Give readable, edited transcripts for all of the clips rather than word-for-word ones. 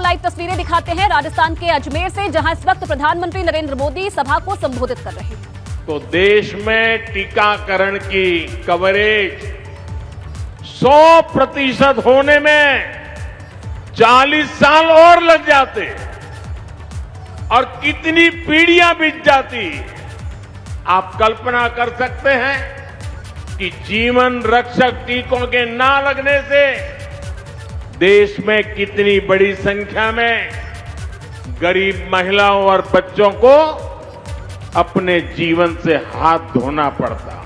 Live तस्वीरें दिखाते हैं राजस्थान के अजमेर से, जहां इस वक्त प्रधानमंत्री नरेंद्र मोदी सभा को संबोधित कर रहे हैं। तो देश में टीकाकरण की कवरेज 100% होने में 40 साल और लग जाते और कितनी पीढ़ियां बीत जाती। आप कल्पना कर सकते हैं कि जीवन रक्षक टीकों के ना लगने से देश में कितनी बड़ी संख्या में गरीब महिलाओं और बच्चों को अपने जीवन से हाथ धोना पड़ता।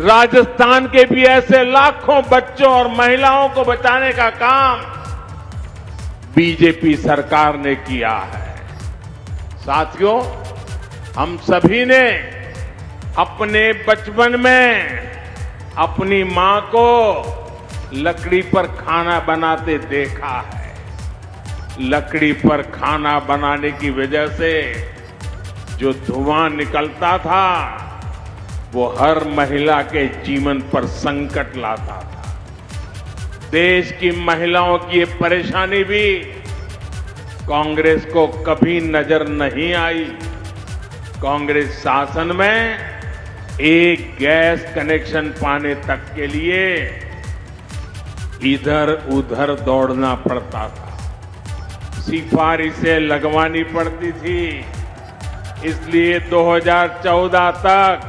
राजस्थान के भी ऐसे लाखों बच्चों और महिलाओं को बचाने का काम बीजेपी सरकार ने किया है। साथियों, हम सभी ने अपने बचपन में अपनी मां को लकड़ी पर खाना बनाते देखा है। लकड़ी पर खाना बनाने की वजह से जो धुआं निकलता था वो हर महिला के जीवन पर संकट लाता था। देश की महिलाओं की ये परेशानी भी कांग्रेस को कभी नजर नहीं आई। कांग्रेस शासन में एक गैस कनेक्शन पाने तक के लिए इधर उधर दौड़ना पड़ता था, सिफारिशें लगवानी पड़ती थी। इसलिए 2014 तक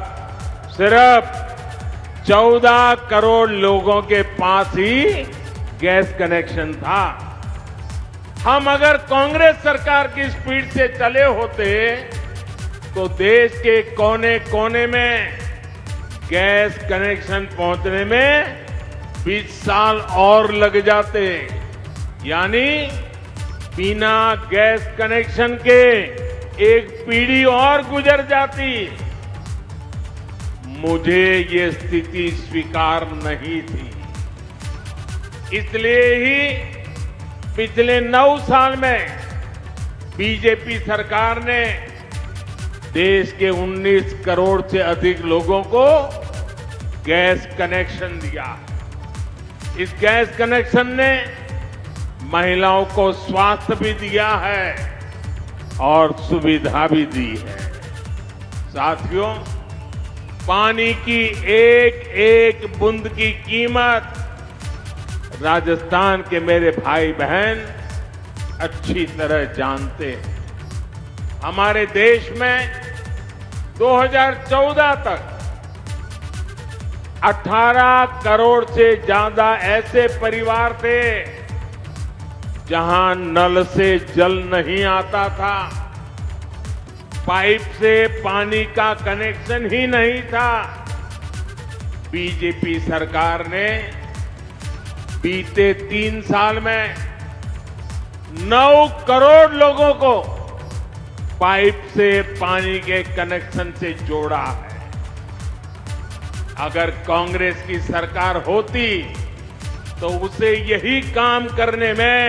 सिर्फ 14 करोड़ लोगों के पास ही गैस कनेक्शन था। हम अगर कांग्रेस सरकार की स्पीड से चले होते तो देश के कोने कोने में गैस कनेक्शन पहुंचने में 20 साल और लग जाते। यानी बिना गैस कनेक्शन के एक पीढ़ी और गुजर जाती। मुझे ये स्थिति स्वीकार नहीं थी। इसलिए ही पिछले 9 साल में बीजेपी सरकार ने देश के 19 करोड़ से अधिक लोगों को गैस कनेक्शन दिया। इस गैस कनेक्शन ने महिलाओं को स्वास्थ्य भी दिया है और सुविधा भी दी है। साथियों, पानी की एक एक बूंद की कीमत राजस्थान के मेरे भाई बहन अच्छी तरह जानते हैं। हमारे देश में 2014 तक 18 करोड़ से ज्यादा ऐसे परिवार थे जहां नल से जल नहीं आता था, पाइप से पानी का कनेक्शन ही नहीं था। बीजेपी सरकार ने बीते 3 साल में 9 करोड़ लोगों को पाइप से पानी के कनेक्शन से जोड़ा है। अगर कांग्रेस की सरकार होती तो उसे यही काम करने में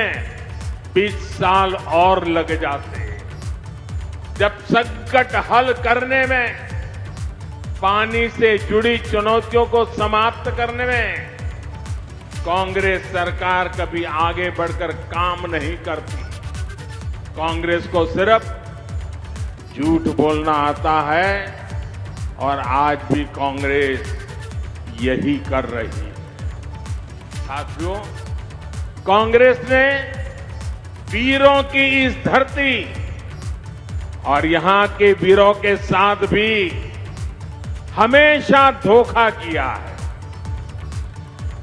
20 साल और लग जाते। जब संकट हल करने में, पानी से जुड़ी चुनौतियों को समाप्त करने में कांग्रेस सरकार कभी आगे बढ़कर काम नहीं करती। कांग्रेस को सिर्फ झूठ बोलना आता है और आज भी कांग्रेस यही कर रही है। साथियों, कांग्रेस ने वीरों की इस धरती और यहां के वीरों के साथ भी हमेशा धोखा किया है।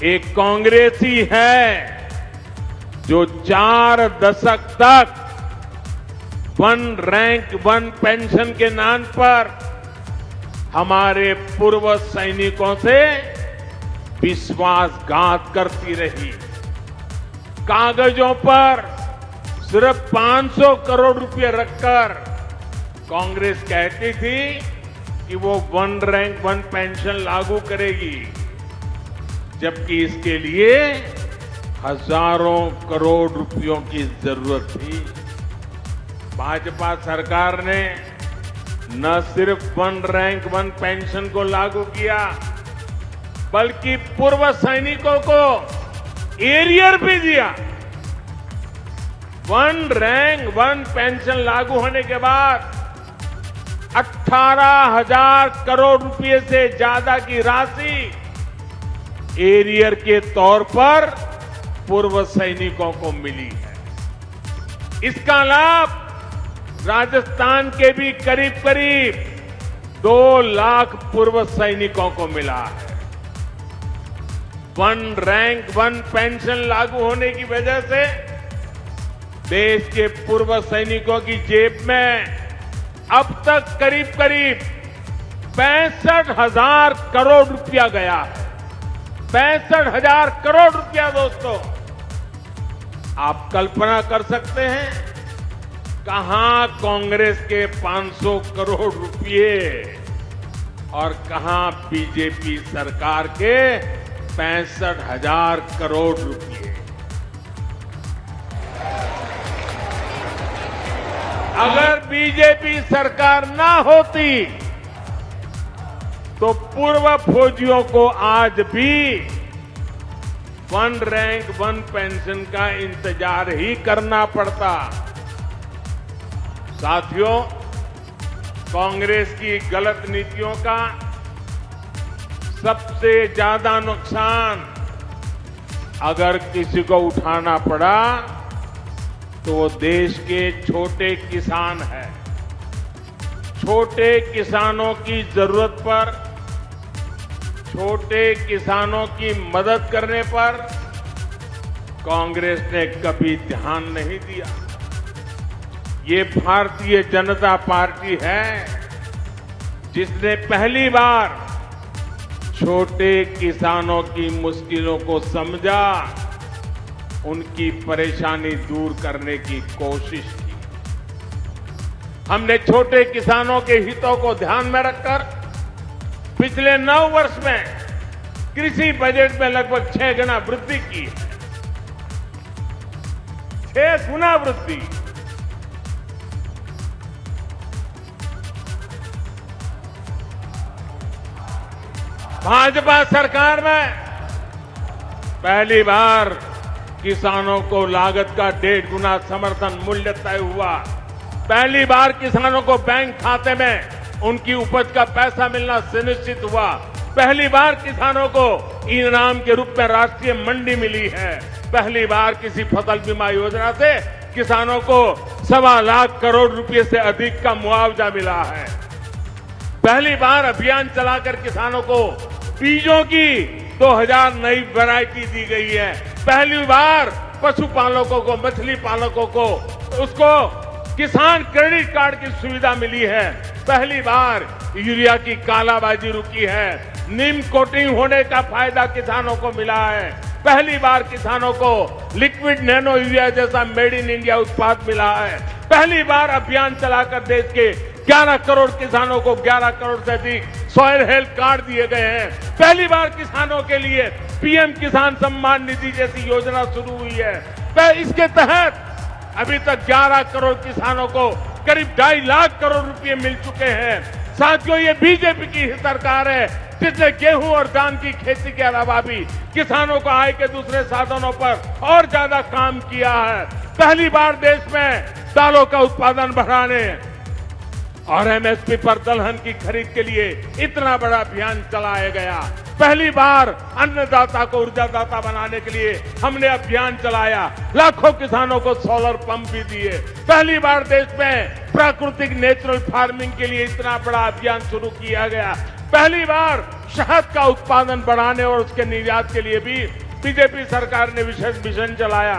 एक कांग्रेसी है जो 4 दशक तक 1 रैंक 1 पेंशन के नाम पर हमारे पूर्व सैनिकों से विश्वासघात करती रही। कागजों पर सिर्फ 500 करोड़ रुपए रखकर कांग्रेस कहती थी कि वो 1 रैंक 1 पेंशन लागू करेगी, जबकि इसके लिए हजारों करोड़ रुपयों की जरूरत थी। भाजपा सरकार ने न सिर्फ 1 रैंक 1 पेंशन को लागू किया, बल्कि पूर्व सैनिकों को एरियर भी दिया। वन रैंक वन पेंशन लागू होने के बाद 18,000 करोड़ रुपए से ज्यादा की राशि एरियर के तौर पर पूर्व सैनिकों को मिली है। इसका लाभ राजस्थान के भी करीब करीब 2 लाख पूर्व सैनिकों को मिला है। वन रैंक वन पेंशन लागू होने की वजह से देश के पूर्व सैनिकों की जेब में अब तक करीब करीब 65,000 करोड़ रुपया गया है। 65,000 करोड़ रुपया दोस्तों, आप कल्पना कर सकते हैं कहां कांग्रेस के 500 करोड़ रुपये और कहां बीजेपी सरकार के 65,000 करोड़ रुपये। अगर बीजेपी सरकार ना होती तो पूर्व फौजियों को आज भी वन रैंक वन पेंशन का इंतजार ही करना पड़ता। साथियों, कांग्रेस की गलत नीतियों का सबसे ज्यादा नुकसान अगर किसी को उठाना पड़ा तो वो देश के छोटे किसान हैं। छोटे किसानों की जरूरत पर, छोटे किसानों की मदद करने पर कांग्रेस ने कभी ध्यान नहीं दिया। ये भारतीय जनता पार्टी है जिसने पहली बार छोटे किसानों की मुश्किलों को समझा, उनकी परेशानी दूर करने की कोशिश की। हमने छोटे किसानों के हितों को ध्यान में रखकर पिछले 9 वर्ष में कृषि बजट में लगभग 6 गुना वृद्धि की है। 6 गुना वृद्धि। भाजपा सरकार में पहली बार किसानों को लागत का 1.5 गुना समर्थन मूल्य तय हुआ। पहली बार किसानों को बैंक खाते में उनकी उपज का पैसा मिलना सुनिश्चित हुआ। पहली बार किसानों को इनाम के रूप में राष्ट्रीय मंडी मिली है। पहली बार किसी फसल बीमा योजना से किसानों को 1.25 लाख करोड़ रुपए से अधिक का मुआवजा मिला है। पहली बार अभियान चलाकर किसानों को बीजों की 2000 नई वैरायटी दी गई है। पहली बार पशुपालकों को, मछली पालकों को उसको किसान क्रेडिट कार्ड की सुविधा मिली है। पहली बार यूरिया की कालाबाजी रुकी है। नीम कोटिंग होने का फायदा किसानों को मिला है। पहली बार किसानों को लिक्विड नैनो यूरिया जैसा मेड इन इंडिया उत्पाद मिला है। पहली बार अभियान चलाकर देश के 11 करोड़ किसानों को 11 करोड़ से अधिक सॉइल हेल्थ कार्ड दिए गए हैं। पहली बार किसानों के लिए पीएम किसान सम्मान निधि जैसी योजना शुरू हुई है। इसके तहत अभी तक 11 करोड़ किसानों को करीब 2.5 लाख करोड़ रुपए मिल चुके हैं। साथियों, ये बीजेपी की सरकार है जिसने गेहूं और धान की खेती के अलावा भी किसानों को आय के दूसरे साधनों पर और ज्यादा काम किया है। पहली बार देश में दालों का उत्पादन बढ़ाने और एमएसपी पर दलहन की खरीद के लिए इतना बड़ा अभियान चलाया गया। पहली बार अन्नदाता को ऊर्जादाता बनाने के लिए हमने अभियान चलाया। लाखों किसानों को सोलर पंप भी दिए। पहली बार देश में प्राकृतिक नेचुरल फार्मिंग के लिए इतना बड़ा अभियान शुरू किया गया। पहली बार शहद का उत्पादन बढ़ाने और उसके निर्यात के लिए भी बीजेपी सरकार ने विशेष मिशन चलाया।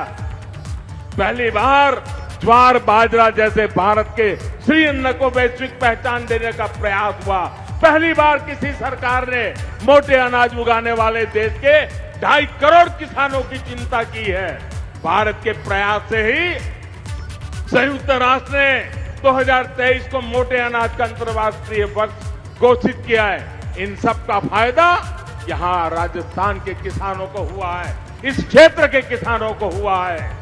पहली बार ज्वार बाजरा जैसे भारत के श्री अन्न को वैश्विक पहचान देने का प्रयास हुआ। पहली बार किसी सरकार ने मोटे अनाज उगाने वाले देश के 2.5 करोड़ किसानों की चिंता की है। भारत के प्रयास से ही संयुक्त राष्ट्र ने 2023 को मोटे अनाज का अंतर्राष्ट्रीय वर्ष घोषित किया है। इन सब का फायदा यहां राजस्थान के किसानों को हुआ है, इस क्षेत्र के किसानों को हुआ है।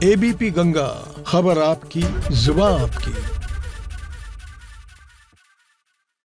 एबीपी गंगा, खबर आपकी, जुबान आपकी।